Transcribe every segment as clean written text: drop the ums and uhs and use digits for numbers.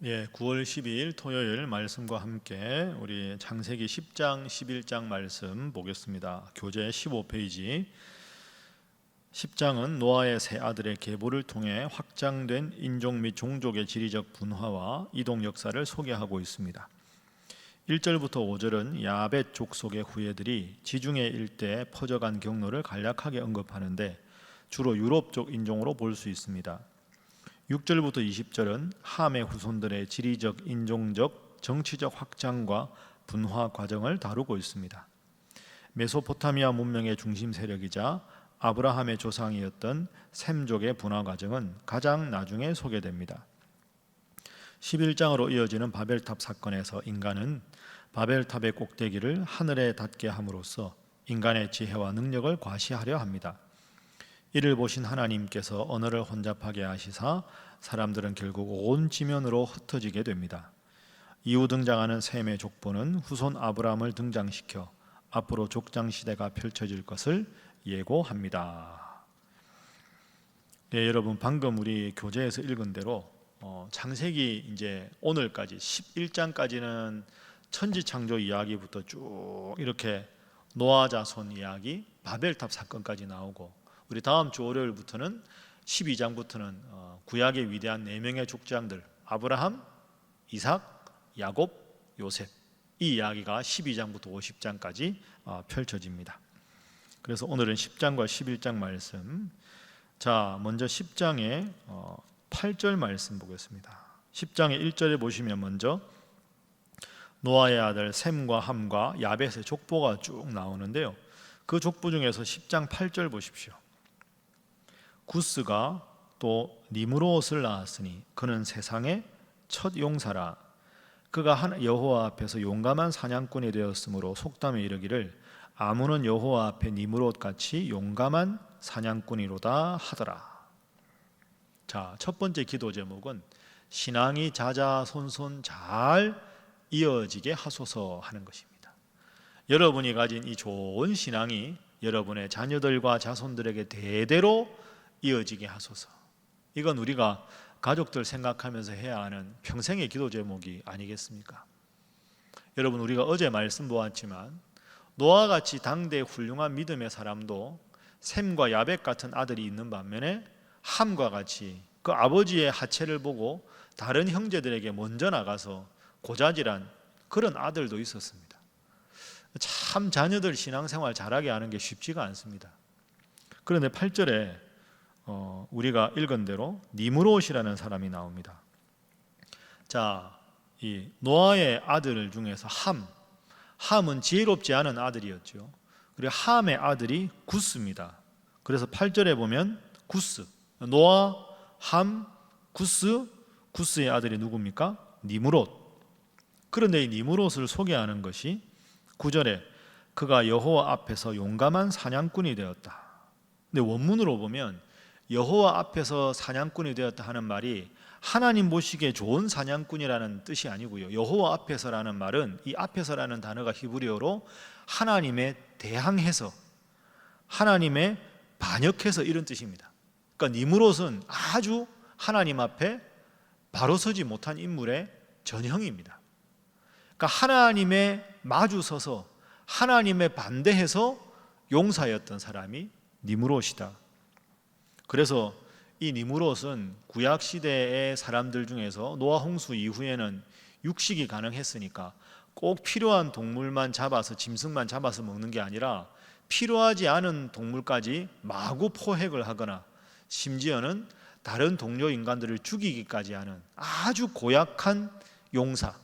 예, 9월 12일 토요일 말씀과 함께 우리 창세기 10장, 11장 말씀 보겠습니다. 교재 15페이지. 10장은 노아의 세 아들의 계보를 통해 확장된 인종 및 종족의 지리적 분화와 이동 역사를 소개하고 있습니다. 1절부터 5절은 야벳 족속의 후예들이 지중해 일대에 퍼져간 경로를 간략하게 언급하는데 주로 유럽 쪽 인종으로 볼 수 있습니다. 6절부터 20절은 함의 후손들의 지리적, 인종적, 정치적 확장과 분화 과정을 다루고 있습니다. 메소포타미아 문명의 중심 세력이자 아브라함의 조상이었던 셈족의 분화 과정은 가장 나중에 소개됩니다. 11장으로 이어지는 바벨탑 사건에서 인간은 바벨탑의 꼭대기를 하늘에 닿게 함으로써 인간의 지혜와 능력을 과시하려 합니다. 이를 보신 하나님께서 언어를 혼잡하게 하시사 사람들은 결국 온 지면으로 흩어지게 됩니다. 이후 등장하는 셈의 족보는 후손 아브라함을 등장시켜 앞으로 족장 시대가 펼쳐질 것을 예고합니다. 네, 여러분 방금 우리 교재에서 읽은 대로 창세기 이제 오늘까지 11장까지는 천지창조 이야기부터 쭉 이렇게 노아 자손 이야기, 바벨탑 사건까지 나오고 우리 다음 주 월요일부터는 12장부터는 구약의 위대한 4명의 족장들 아브라함, 이삭, 야곱, 요셉 이 이야기가 12장부터 50장까지 펼쳐집니다. 그래서 오늘은 10장과 11장 말씀. 자, 먼저 10장의 8절 말씀 보겠습니다. 10장의 1절에 보시면 먼저 노아의 아들 셈과 함과 야벳의 족보가 쭉 나오는데요. 그 족보 중에서 10장 8절 보십시오. 구스가 또 니므롯을 낳았으니 그는 세상의 첫 용사라. 그가 여호와 앞에서 용감한 사냥꾼이 되었으므로 속담에 이르기를 아무는 여호와 앞에 니므롯 같이 용감한 사냥꾼이로다 하더라. 자, 첫 번째 기도 제목은 신앙이 자자손손 잘 이어지게 하소서 하는 것입니다. 여러분이 가진 이 좋은 신앙이 여러분의 자녀들과 자손들에게 대대로 이어지게 하소서. 이건 우리가 가족들 생각하면서 해야 하는 평생의 기도 제목이 아니겠습니까? 여러분, 우리가 어제 말씀 보았지만 노아같이 당대 훌륭한 믿음의 사람도 셈과 야벳 같은 아들이 있는 반면에 함과 같이 그 아버지의 하체를 보고 다른 형제들에게 먼저 나가서 고자질한 그런 아들도 있었습니다. 참 자녀들 신앙생활 잘하게 하는 게 쉽지가 않습니다. 그런데 8절에 우리가 읽은 대로 니므롯이라는 사람이 나옵니다. 자, 이 노아의 아들 중에서 함은 지혜롭지 않은 아들이었죠. 그리고 함의 아들이 구스입니다. 그래서 8절에 보면 구스, 노아, 함, 구스의 아들이 누굽니까? 니므롯. 그런데 이 니므롯을 소개하는 것이 9절에 그가 여호와 앞에서 용감한 사냥꾼이 되었다. 근데 원문으로 보면 여호와 앞에서 사냥꾼이 되었다 하는 말이 하나님 보시기에 좋은 사냥꾼이라는 뜻이 아니고요. 여호와 앞에서라는 말은 이 앞에서라는 단어가 히브리어로 하나님에 대항해서 하나님에 반역해서 이런 뜻입니다. 그러니까 니므롯은 아주 하나님 앞에 바로 서지 못한 인물의 전형입니다. 그러니까 하나님에 마주 서서 하나님에 반대해서 용사였던 사람이 니므롯이다. 그래서 이 니므롯은 구약 시대의 사람들 중에서 노아 홍수 이후에는 육식이 가능했으니까 꼭 필요한 동물만 잡아서 짐승만 잡아서 먹는 게 아니라 필요하지 않은 동물까지 마구 포획을 하거나 심지어는 다른 동료 인간들을 죽이기까지 하는 아주 고약한 용사,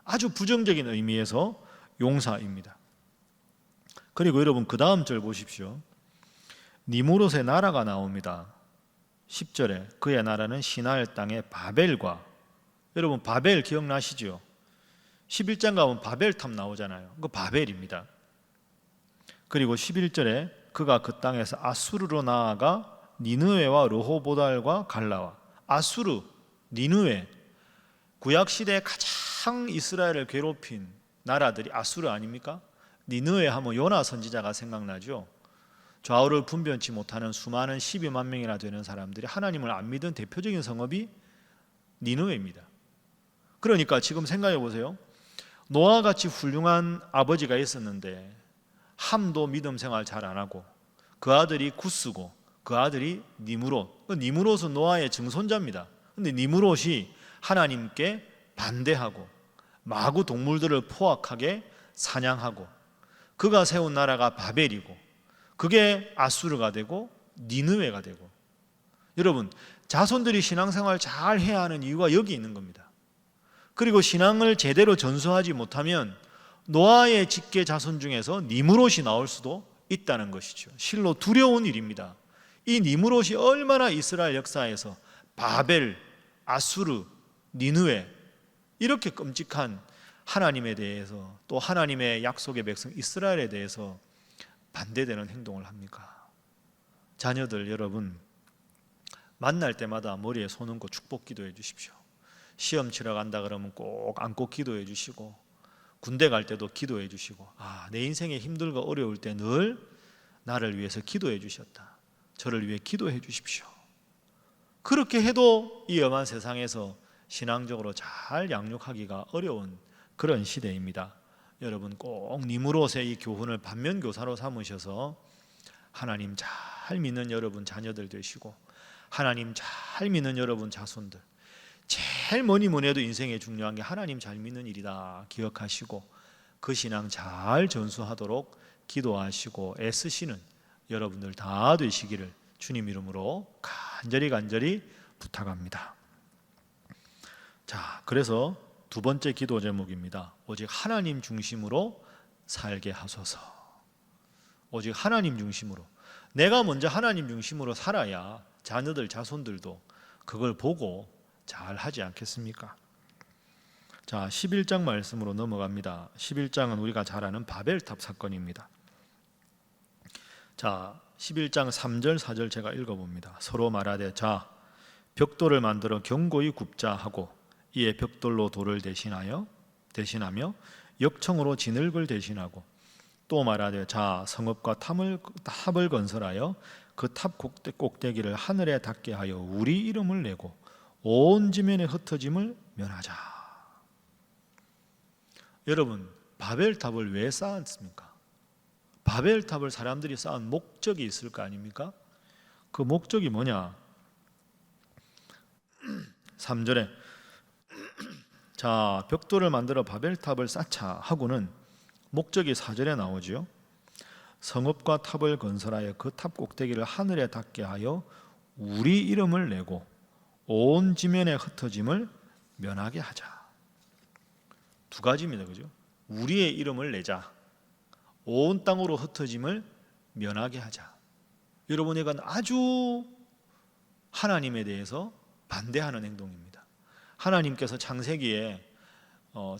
아주 부정적인 의미에서 용사입니다. 그리고 여러분 그 다음 절 보십시오. 니므롯의 나라가 나옵니다. 10절에 그의 나라는 시나일 땅의 바벨과, 여러분 바벨 기억나시죠? 11장 가면 바벨탑 나오잖아요. 그 바벨입니다. 그리고 11절에 그가 그 땅에서 아수르로 나아가 니느웨와 르호보달과 갈라와. 아수르, 니느웨, 구약시대에 가장 이스라엘을 괴롭힌 나라들이 아수르 아닙니까? 니느웨 하면 요나 선지자가 생각나죠. 좌우를 분변치 못하는 수많은 12만 명이나 되는 사람들이 하나님을 안 믿은 대표적인 성읍이 니느웨입니다. 그러니까 지금 생각해 보세요. 노아와 같이 훌륭한 아버지가 있었는데 함도 믿음 생활 잘 안 하고, 그 아들이 구스고 그 아들이 니므롯. 니므롯은 노아의 증손자입니다. 근데 니므롯이 하나님께 반대하고 마구 동물들을 포악하게 사냥하고, 그가 세운 나라가 바벨이고 그게 아수르가 되고 니느웨가 되고. 여러분, 자손들이 신앙생활 잘 해야 하는 이유가 여기 있는 겁니다. 그리고 신앙을 제대로 전수하지 못하면 노아의 직계 자손 중에서 니므롯이 나올 수도 있다는 것이죠. 실로 두려운 일입니다. 이 니므롯이 얼마나 이스라엘 역사에서 바벨, 아수르, 니느웨 이렇게 끔찍한 하나님에 대해서, 또 하나님의 약속의 백성 이스라엘에 대해서 반대되는 행동을 합니까? 자녀들 여러분, 만날 때마다 머리에 손 얹고 축복 기도해 주십시오. 시험 치러 간다 그러면 꼭 안고 기도해 주시고, 군대 갈 때도 기도해 주시고, 내 인생에 힘들고 어려울 때 늘 나를 위해서 기도해 주셨다, 저를 위해 기도해 주십시오. 그렇게 해도 이 엄한 세상에서 신앙적으로 잘 양육하기가 어려운 그런 시대입니다. 여러분, 꼭 니므롯의 이 교훈을 반면교사로 삼으셔서 하나님 잘 믿는 여러분 자녀들 되시고, 하나님 잘 믿는 여러분 자손들, 제일 뭐니 해도 인생에 중요한 게 하나님 잘 믿는 일이다 기억하시고, 그 신앙 잘 전수하도록 기도하시고 애쓰시는 여러분들 다 되시기를 주님 이름으로 간절히 부탁합니다. 자, 그래서 두 번째 기도 제목입니다. 오직 하나님 중심으로 살게 하소서. 오직 하나님 중심으로. 내가 먼저 하나님 중심으로 살아야 자녀들 자손들도 그걸 보고 잘 하지 않겠습니까? 자, 11장 말씀으로 넘어갑니다. 11장은 우리가 잘 아는 바벨탑 사건입니다. 자, 11장 3절 4절 제가 읽어봅니다. 서로 말하되, 자, 벽돌을 만들어 견고히 굽자 하고, 이에 벽돌로 돌을 대신하며 역청으로 진흙을 대신하고, 또 말하되, 자, 성읍과 탑을 건설하여 그 탑 꼭대기를 하늘에 닿게 하여 우리 이름을 내고 온 지면에 흩어짐을 면하자. 여러분, 바벨탑을 왜 쌓았습니까? 바벨탑을 사람들이 쌓은 목적이 있을 거 아닙니까? 그 목적이 뭐냐? 3절에 자, 벽돌을 만들어 바벨탑을 쌓자 하고는 목적이 4절에 나오지요. 성읍과 탑을 건설하여 그 탑 꼭대기를 하늘에 닿게 하여 우리 이름을 내고 온 지면에 흩어짐을 면하게 하자. 두 가지입니다. 그죠? 우리의 이름을 내자, 온 땅으로 흩어짐을 면하게 하자. 여러분, 이건 아주 하나님에 대해서 반대하는 행동입니다. 하나님께서 창세기에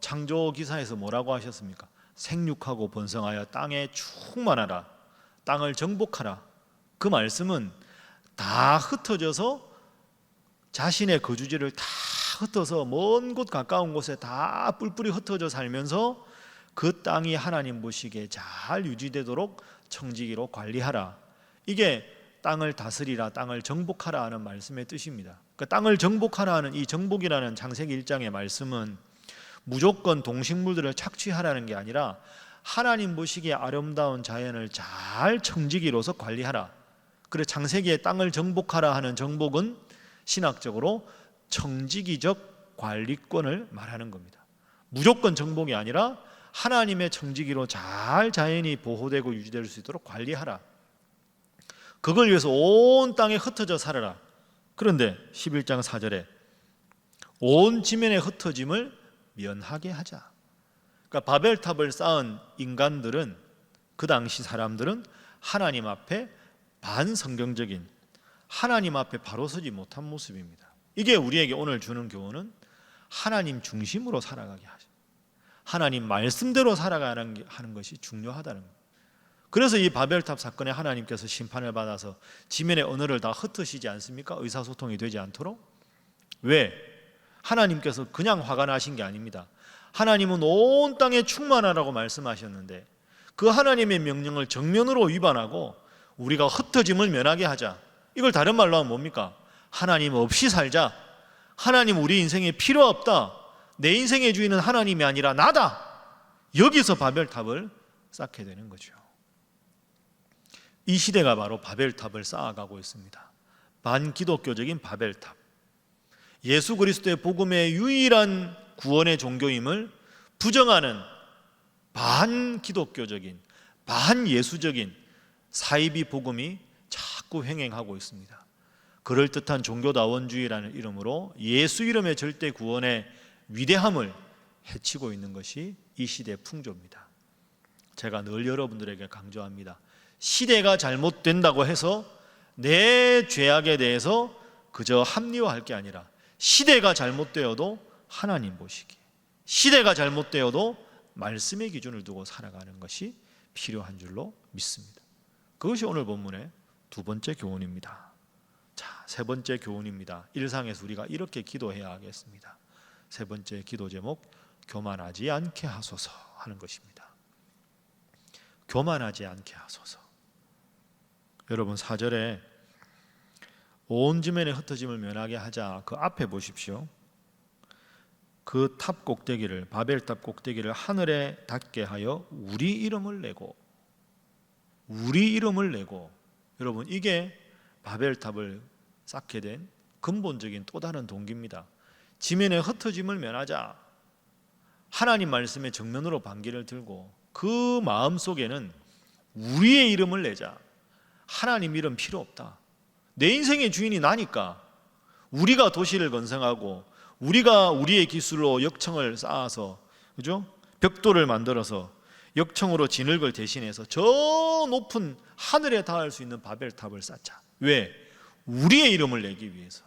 창조기사에서 뭐라고 하셨습니까? 생육하고 번성하여 땅에 충만하라, 땅을 정복하라. 그 말씀은 다 흩어져서 자신의 거주지를 다 흩어서 먼 곳 가까운 곳에 다 뿔뿔이 흩어져 살면서 그 땅이 하나님 보시기에 잘 유지되도록 청지기로 관리하라. 이게 땅을 다스리라, 땅을 정복하라 하는 말씀의 뜻입니다. 그러니까 땅을 정복하라 하는 이 정복이라는 창세기 1장의 말씀은 무조건 동식물들을 착취하라는 게 아니라 하나님 보시기에 아름다운 자연을 잘 청지기로서 관리하라. 그래서 창세기에 땅을 정복하라 하는 정복은 신학적으로 청지기적 관리권을 말하는 겁니다. 무조건 정복이 아니라 하나님의 청지기로 잘 자연이 보호되고 유지될 수 있도록 관리하라. 그걸 위해서 온 땅에 흩어져 살아라. 그런데 11장 4절에 온 지면에 흩어짐을 면하게 하자. 그러니까 바벨탑을 쌓은 인간들은, 그 당시 사람들은 하나님 앞에 반성경적인, 하나님 앞에 바로 서지 못한 모습입니다. 이게 우리에게 오늘 주는 교훈은 하나님 중심으로 살아가게 하죠. 하나님 말씀대로 살아가는 하는 것이 중요하다는 겁니다. 그래서 이 바벨탑 사건에 하나님께서 심판을 받아서 지면의 언어를 다 흩으시지 않습니까? 의사소통이 되지 않도록. 왜? 하나님께서 그냥 화가 나신 게 아닙니다. 하나님은 온 땅에 충만하라고 말씀하셨는데 그 하나님의 명령을 정면으로 위반하고 우리가 흩어짐을 면하게 하자. 이걸 다른 말로 하면 뭡니까? 하나님 없이 살자. 하나님 우리 인생에 필요 없다. 내 인생의 주인은 하나님이 아니라 나다. 여기서 바벨탑을 쌓게 되는 거죠. 이 시대가 바로 바벨탑을 쌓아가고 있습니다. 반기독교적인 바벨탑. 예수 그리스도의 복음의 유일한 구원의 종교임을 부정하는 반기독교적인, 반예수적인 사이비 복음이 자꾸 횡행하고 있습니다. 그럴듯한 종교다원주의라는 이름으로 예수 이름의 절대 구원의 위대함을 해치고 있는 것이 이 시대의 풍조입니다. 제가 늘 여러분들에게 강조합니다. 시대가 잘못된다고 해서 내 죄악에 대해서 그저 합리화할 게 아니라 시대가 잘못되어도 하나님 보시기, 시대가 잘못되어도 말씀의 기준을 두고 살아가는 것이 필요한 줄로 믿습니다. 그것이 오늘 본문의 두 번째 교훈입니다. 자, 세 번째 교훈입니다. 일상에서 우리가 이렇게 기도해야 하겠습니다. 세 번째 기도 제목, 교만하지 않게 하소서 하는 것입니다. 교만하지 않게 하소서. 여러분 4절에 온 지면에 흩어짐을 면하게 하자, 그 앞에 보십시오. 그 탑 꼭대기를, 바벨탑 꼭대기를 하늘에 닿게 하여 우리 이름을 내고, 우리 이름을 내고. 여러분 이게 바벨탑을 쌓게 된 근본적인 또 다른 동기입니다. 지면에 흩어짐을 면하자. 하나님 말씀의 정면으로 반기를 들고 그 마음속에는 우리의 이름을 내자. 하나님 이름 필요 없다. 내 인생의 주인이 나니까 우리가 도시를 건설하고 우리가 우리의 기술로 역청을 쌓아서, 그죠? 벽돌을 만들어서 역청으로 진흙을 대신해서 저 높은 하늘에 닿을 수 있는 바벨탑을 쌓자. 왜? 우리의 이름을 내기 위해서.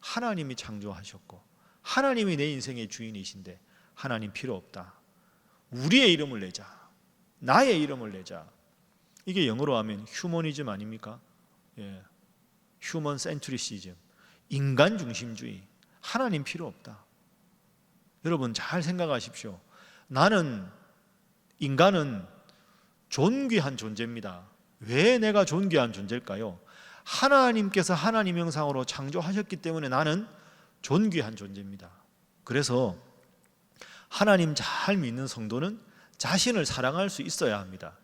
하나님이 창조하셨고 하나님이 내 인생의 주인이신데 하나님 필요 없다. 우리의 이름을 내자. 나의 이름을 내자. 이게 영어로 하면 휴머니즘 아닙니까? 예. 휴먼 센츄리시즘. 인간 중심주의. 하나님 필요 없다. 여러분 잘 생각하십시오. 인간은 존귀한 존재입니다. 왜 내가 존귀한 존재일까요? 하나님께서 하나님 형상으로 창조하셨기 때문에 나는 존귀한 존재입니다. 그래서 하나님 잘 믿는 성도는 자신을 사랑할 수 있어야 합니다.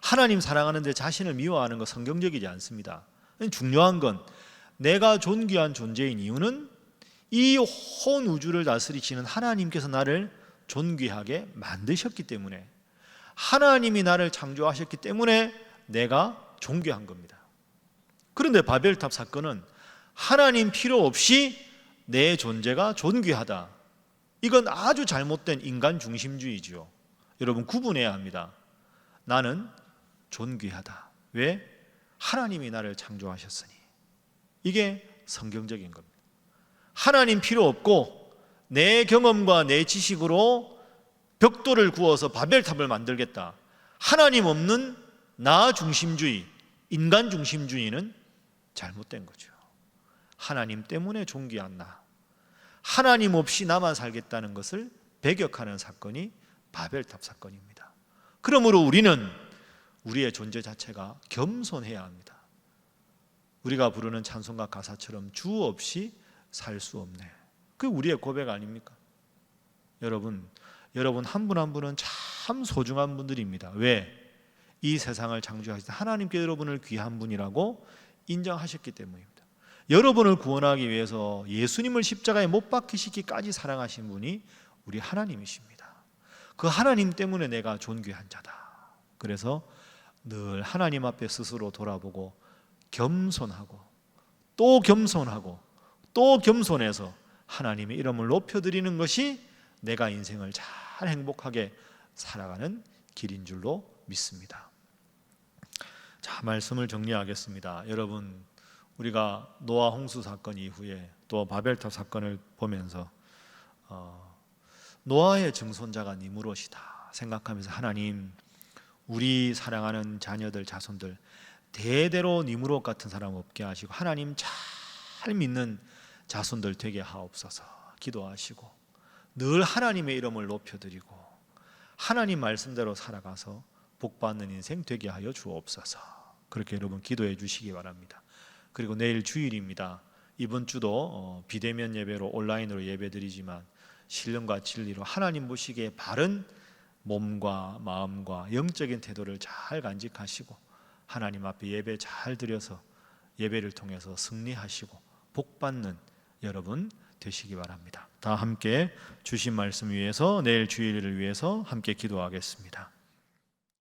하나님 사랑하는데 자신을 미워하는 거 성경적이지 않습니다. 중요한 건 내가 존귀한 존재인 이유는 이 온 우주를 다스리시는 하나님께서 나를 존귀하게 만드셨기 때문에, 하나님이 나를 창조하셨기 때문에 내가 존귀한 겁니다. 그런데 바벨탑 사건은 하나님 필요 없이 내 존재가 존귀하다. 이건 아주 잘못된 인간 중심주의죠. 여러분 구분해야 합니다. 나는 존귀하다. 왜? 하나님이 나를 창조하셨으니. 이게 성경적인 겁니다. 하나님 필요 없고 내 경험과 내 지식으로 벽돌을 구워서 바벨탑을 만들겠다. 하나님 없는 나 중심주의, 인간 중심주의는 잘못된 거죠. 하나님 때문에 존귀한 나, 하나님 없이 나만 살겠다는 것을 배격하는 사건이 바벨탑 사건입니다. 그러므로 우리는 우리의 존재 자체가 겸손해야 합니다. 우리가 부르는 찬송가 가사처럼 주 없이 살 수 없네. 그게 우리의 고백 아닙니까? 여러분 한 분 한 분은 참 소중한 분들입니다. 왜? 이 세상을 창조하신 하나님께 여러분을 귀한 분이라고 인정하셨기 때문입니다. 여러분을 구원하기 위해서 예수님을 십자가에 못 박히시기까지 사랑하신 분이 우리 하나님이십니다. 그 하나님 때문에 내가 존귀한 자다. 그래서 늘 하나님 앞에 스스로 돌아보고 겸손하고 또 겸손하고 또 겸손해서 하나님의 이름을 높여드리는 것이 내가 인생을 잘 행복하게 살아가는 길인 줄로 믿습니다. 자, 말씀을 정리하겠습니다. 여러분, 우리가 노아 홍수 사건 이후에 또 바벨탑 사건을 보면서 노아의 증손자가 니므롯이다 생각하면서 하나님, 우리 사랑하는 자녀들, 자손들 대대로 니므롯 같은 사람 없게 하시고 하나님 잘 믿는 자손들 되게 하옵소서 기도하시고 늘 하나님의 이름을 높여드리고 하나님 말씀대로 살아가서 복받는 인생 되게 하여 주옵소서. 그렇게 여러분 기도해 주시기 바랍니다. 그리고 내일 주일입니다. 이번 주도 비대면 예배로 온라인으로 예배드리지만 신령과 진리로 하나님 보시기에 바른 몸과 마음과 영적인 태도를 잘 간직하시고 하나님 앞에 예배 잘 드려서 예배를 통해서 승리하시고 복받는 여러분 되시기 바랍니다. 다 함께 주신 말씀 위해서 내일 주일을 위해서 함께 기도하겠습니다.